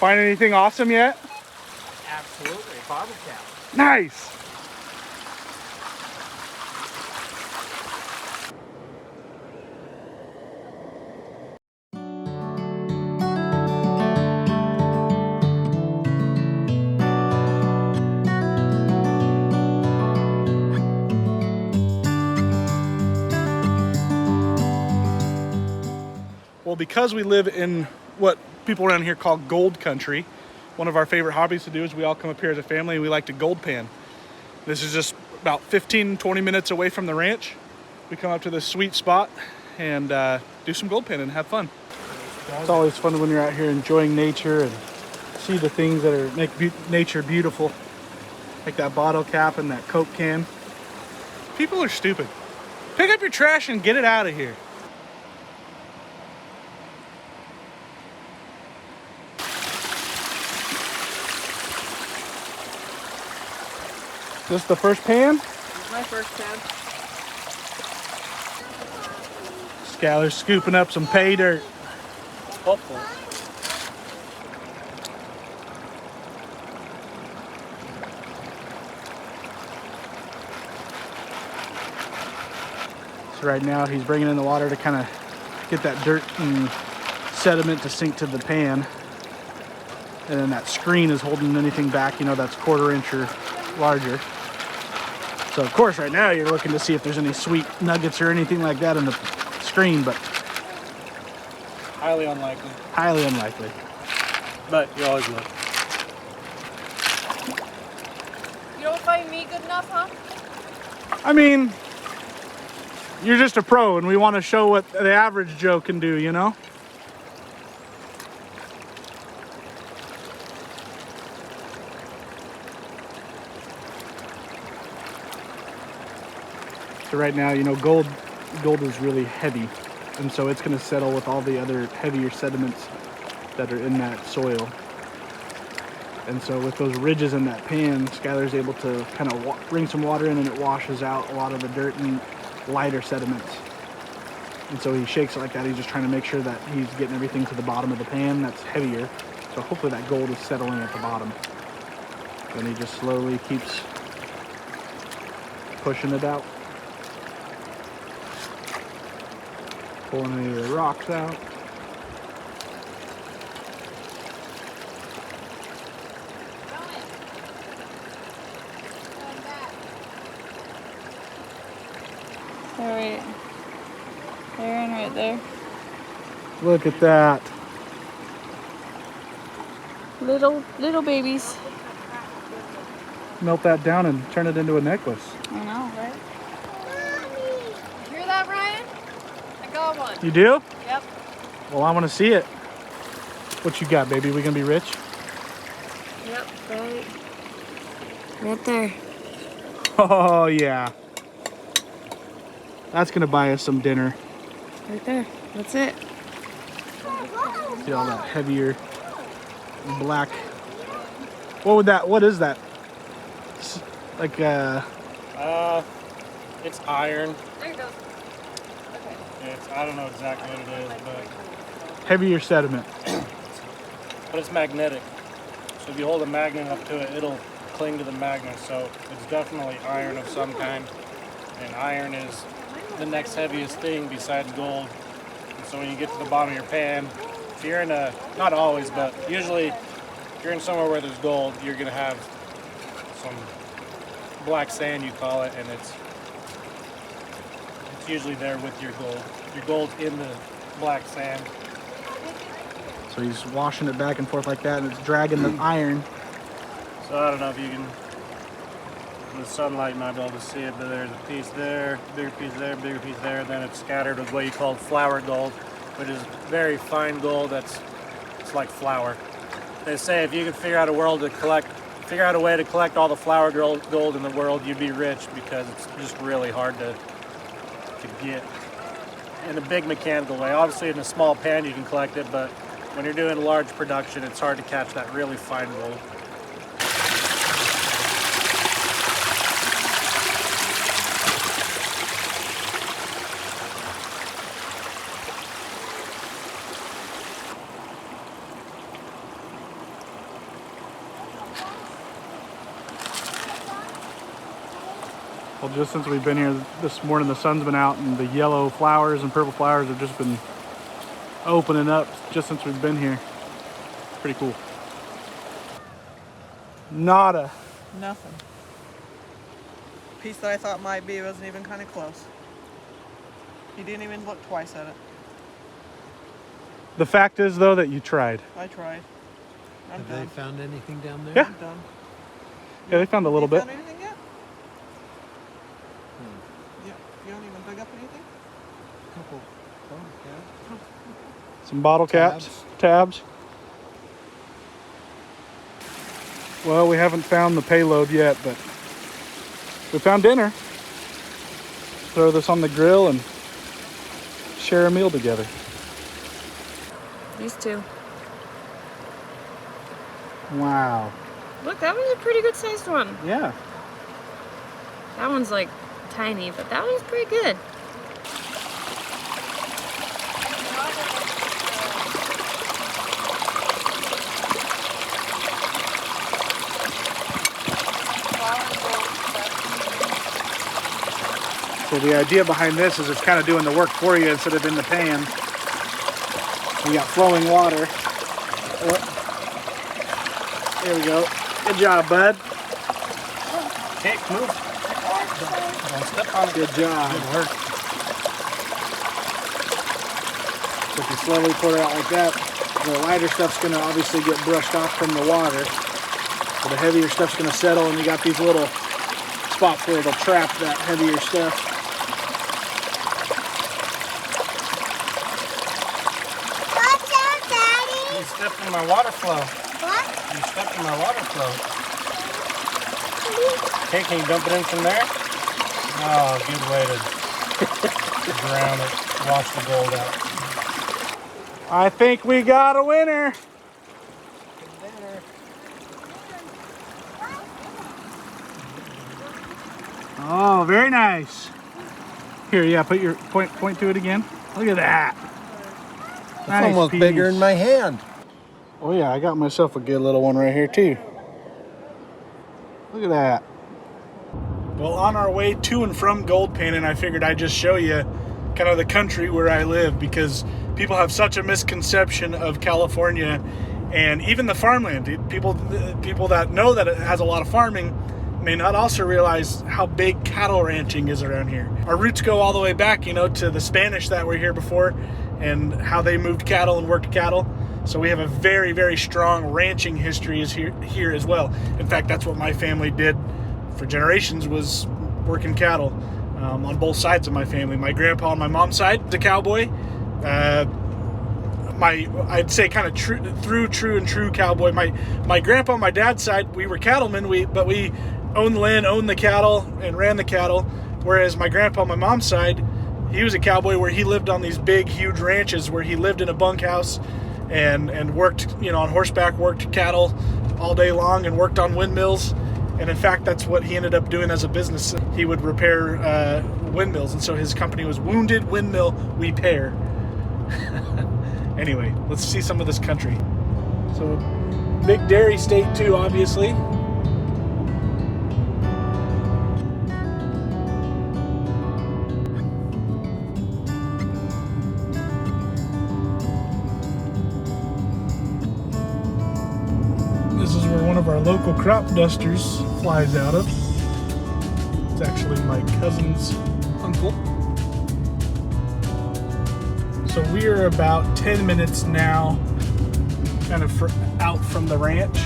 Find anything awesome yet? Absolutely, bottle cap. Nice. Well, because we live in what people around here call gold country, one of our favorite hobbies to do is we all come up here as a family and we like to gold pan. This is just about 15-20 minutes away from the ranch. We come up to this sweet spot and do some gold panning and have fun. It's always fun when you're out here enjoying nature and see the things that are make nature beautiful, like that bottle cap and that Coke can. People are stupid. Pick up your trash and get it out of here. This the first pan? This is my first pan. Skylar's scooping up some pay dirt. Hopefully. So right now he's bringing in the water to kind of get that dirt and sediment to sink to the pan. And then that screen is holding anything back, you know, that's 1/4 inch or larger. So of course right now you're looking to see if there's any sweet nuggets or anything like that in the screen, but Highly unlikely. highly unlikely. But you always look. You don't find me good enough, huh? I mean, you're just a pro and we want to show what the average Joe can do, you know? So right now, you know, gold is really heavy, and so it's going to settle with all the other heavier sediments that are in that soil. And so with those ridges in that pan, Skylar's able to kind of bring some water in and it washes out a lot of the dirt and lighter sediments. And so he shakes it like that. He's just trying to make sure that he's getting everything to the bottom of the pan that's heavier. So hopefully that gold is settling at the bottom. Then he just slowly keeps pushing it out. Pulling any of the rocks out. Alright. They're in right there. Look at that. Little babies. Melt that down and turn it into a necklace. I know, right? You hear that, Ryan? I got one. You do? Yep. Well, I want to see it. What you got, baby? We gonna be rich? Yep, right. Right there. Oh, yeah. That's gonna buy us some dinner. Right there. That's it. See all that heavier black. What is that? Like, It's iron. There you go. Okay. I don't know exactly what it is, but heavier sediment. it's magnetic. So if you hold a magnet up to it, it'll cling to the magnet. So it's definitely iron of some kind. And iron is the next heaviest thing besides gold. And so when you get to the bottom of your pan, if you're in not always, but usually if you're in somewhere where there's gold, you're gonna have some black sand, you call it, and it's usually there with your gold. Your gold's in the black sand. So he's washing it back and forth like that, and it's dragging the iron. So I don't know if you can, in the sunlight, you might be able to see it, but there's a piece there, bigger piece there, bigger piece there, then it's scattered with what you call flour gold, which is very fine gold it's like flour. They say if you could figure out a way to collect all the flour gold in the world, you'd be rich, because it's just really hard to get in a big mechanical way. Obviously in a small pan you can collect it, but when you're doing large production, it's hard to catch that really fine gold. Well, just since we've been here this morning, the sun's been out and the yellow flowers and purple flowers have just been opening up just since we've been here. Pretty cool. Nada. Nothing. Piece that I thought might be wasn't even kind of close. He didn't even look twice at it. The fact is, though, that you tried. I tried. I'm Have done. they found anything down there? Yeah. I'm done. Yeah, they found a little You bit. found anything yet? Yeah. You don't even dug up anything? Couple. Oh, yeah. Some bottle caps, tabs. Well, we haven't found the payload yet, but we found dinner. Throw this on the grill and share a meal together. These two. Wow. Look, that one's a pretty good sized one. Yeah. That one's like tiny, but that one's pretty good. So the idea behind this is it's kind of doing the work for you instead of in the pan. We got flowing water. Oh. There we go. Good job, bud. Okay, move. Don't step on it. Good job. Good work. So if you slowly pour it out like that, the lighter stuff's going to obviously get brushed off from the water. So the heavier stuff's going to settle, and you got these little spots where it'll trap that heavier stuff. You stepped in my water flow. What? You stepped in my water flow. Okay, can you dump it in from there? Oh, good way to drown it. Wash the gold out. I think we got a winner. Oh, very nice. Here, yeah, put your point to it again. Look at that. It's Nice almost piece. bigger in my hand. Oh yeah, I got myself a good little one right here too. Look at that. Well, on our way to and from gold panning, I figured I'd just show you kind of the country where I live, because people have such a misconception of California and even the farmland. People that know that it has a lot of farming may not also realize how big cattle ranching is around here. Our roots go all the way back, to the Spanish that were here before and how they moved cattle and worked cattle. So we have a very, very strong ranching history here as well. In fact, that's what my family did for generations, was working cattle on both sides of my family. My grandpa on my mom's side was a cowboy. I'd say kind of true cowboy. My grandpa on my dad's side, we were cattlemen, but we owned the land, owned the cattle, and ran the cattle. Whereas my grandpa on my mom's side, he was a cowboy where he lived on these big, huge ranches where he lived in a bunkhouse and worked, on horseback, worked cattle all day long and worked on windmills. And in fact, that's what he ended up doing as a business. He would repair windmills. And so his company was Wounded Windmill Repair. Anyway, let's see some of this country. So, big dairy state too, obviously. This is where one of our local crop dusters flies out of. It's actually my cousin's uncle. So we are about 10 minutes now kind of out from the ranch.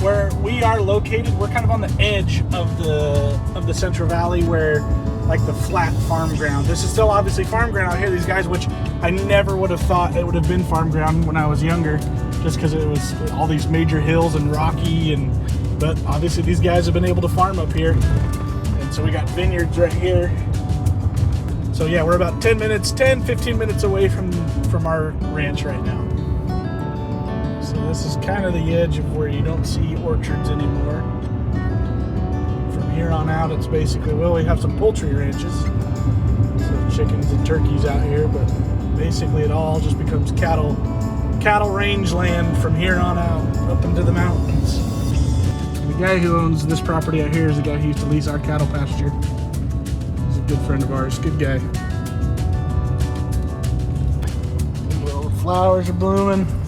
Where we are located, we're kind of on the edge of the Central Valley, where like the flat farm ground. This is still obviously farm ground out here. These guys, which I never would have thought it would have been farm ground when I was younger, just because it was all these major hills and rocky, but obviously these guys have been able to farm up here. And so we got vineyards right here. So yeah, we're about 15 minutes away from our ranch right now. So this is kind of the edge of where you don't see orchards anymore. From here on out, it's basically, well, we have some poultry ranches, so chickens and turkeys out here, but basically it all just becomes cattle range land from here on out, up into the mountains. The guy who owns this property out here is the guy who used to lease our cattle pasture. He's a good friend of ours, good guy. Little flowers are blooming.